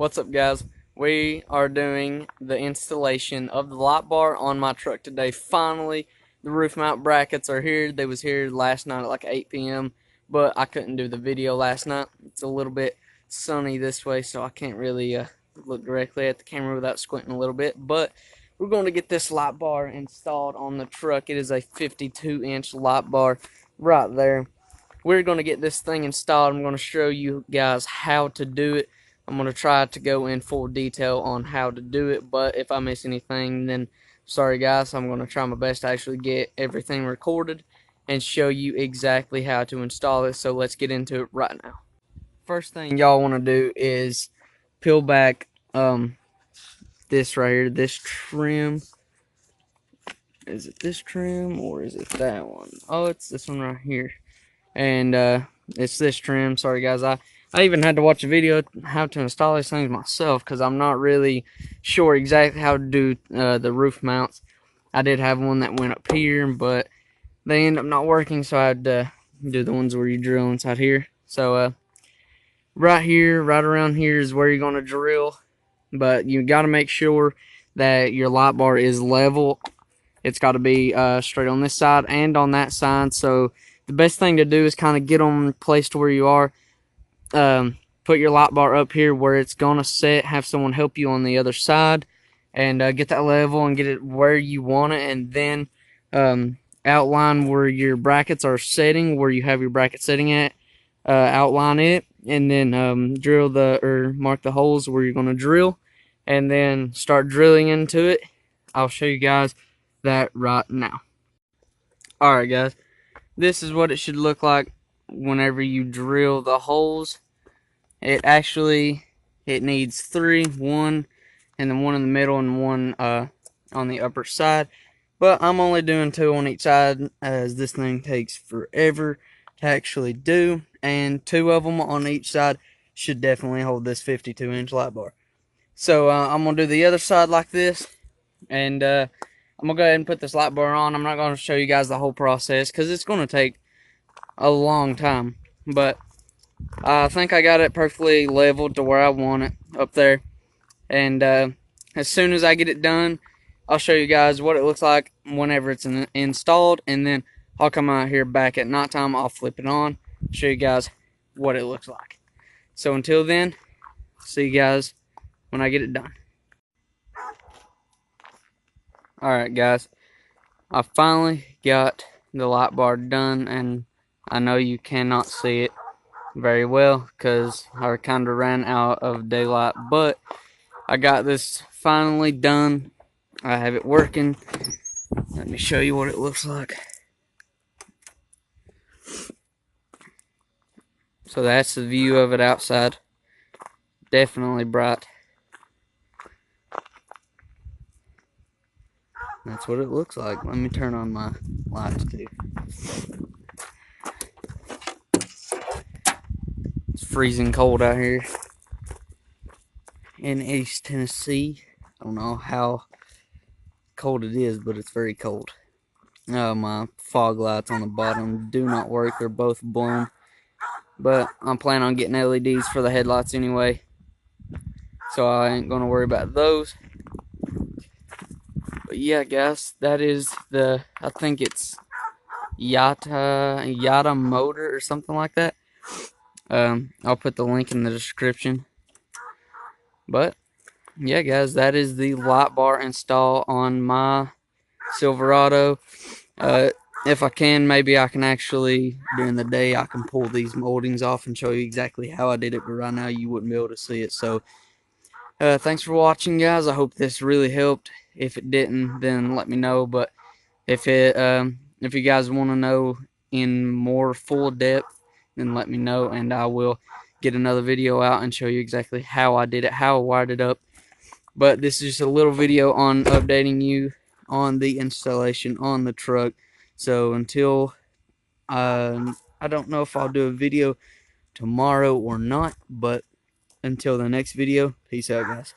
What's up, guys? We are doing the installation of the light bar on my truck today. Finally, the roof mount brackets are here. They was here last night at like 8 p.m., but I couldn't do the video last night. It's a little bit sunny this way, so I can't really look directly at the camera without squinting a little bit. But we're going to get this light bar installed on the truck. It is a 52-inch light bar right there. We're going to get this thing installed. I'm going to show you guys how to do it. I'm going to try to go in full detail on how to do it, but if I miss anything, then sorry guys. I'm going to try my best to actually get everything recorded and show you exactly how to install it. So let's get into it right now. First thing y'all want to do is peel back this right here, this trim. Is it this trim or is it that one? Oh, it's this one right here. And it's this trim. Sorry guys, I even had to watch a video how to install these things myself because I'm not really sure exactly how to do the roof mounts. I did have one that went up here, but they end up not working, so I had to do the ones where you drill inside here. So right here, right around here is where you're going to drill, but you got to make sure that your light bar is level. It's got to be straight on this side and on that side. So the best thing to do is kind of get them placed where you are. Put your light bar up here where it's gonna set. Have someone help you on the other side, and get that level and get it where you want it. And then outline where your brackets are setting, where you have your bracket setting at. Outline it, and then drill mark the holes where you're gonna drill, and then start drilling into it. I'll show you guys that right now. All right, guys. This is what it should look like whenever you drill the holes. It needs three, one, and then one in the middle and one on the upper side. But I'm only doing two on each side as this thing takes forever to actually do. And two of them on each side should definitely hold this 52-inch light bar. So I'm going to do the other side like this. And I'm going to go ahead and put this light bar on. I'm not going to show you guys the whole process because it's going to take a long time. But I think I got it perfectly leveled to where I want it up there. And as soon as I get it done, I'll show you guys what it looks like whenever it's installed. And then I'll come out here back at nighttime. I'll flip it on, show you guys what it looks like. So until then, see you guys when I get it done. Alright guys, I finally got the light bar done, and I know you cannot see it very well because I kind of ran out of daylight, but I got this finally done. I have it working. Let me show you what it looks like. So that's the view of it outside. Definitely bright. That's what it looks like. Let me turn on my lights too. It's freezing cold out here in East Tennessee. I don't know how cold it is, but it's very cold. My fog lights on the bottom do not work. They're both blown. But I'm planning on getting LEDs for the headlights anyway, so I ain't gonna worry about those. But yeah, guys, that is I think it's Yata motor or something like that. I'll put the link in the description. But yeah, guys, that is the light bar install on my Silverado. If I can, maybe I can actually, during the day, I can pull these moldings off and show you exactly how I did it, but right now you wouldn't be able to see it. So thanks for watching, guys. I hope this really helped. If it didn't, then let me know. But if you guys want to know in more full depth, then let me know, and I will get another video out and show you exactly how I did it, how I wired it up. But this is just a little video on updating you on the installation on the truck. So until I don't know if I'll do a video tomorrow or not, but until the next video, peace out, guys.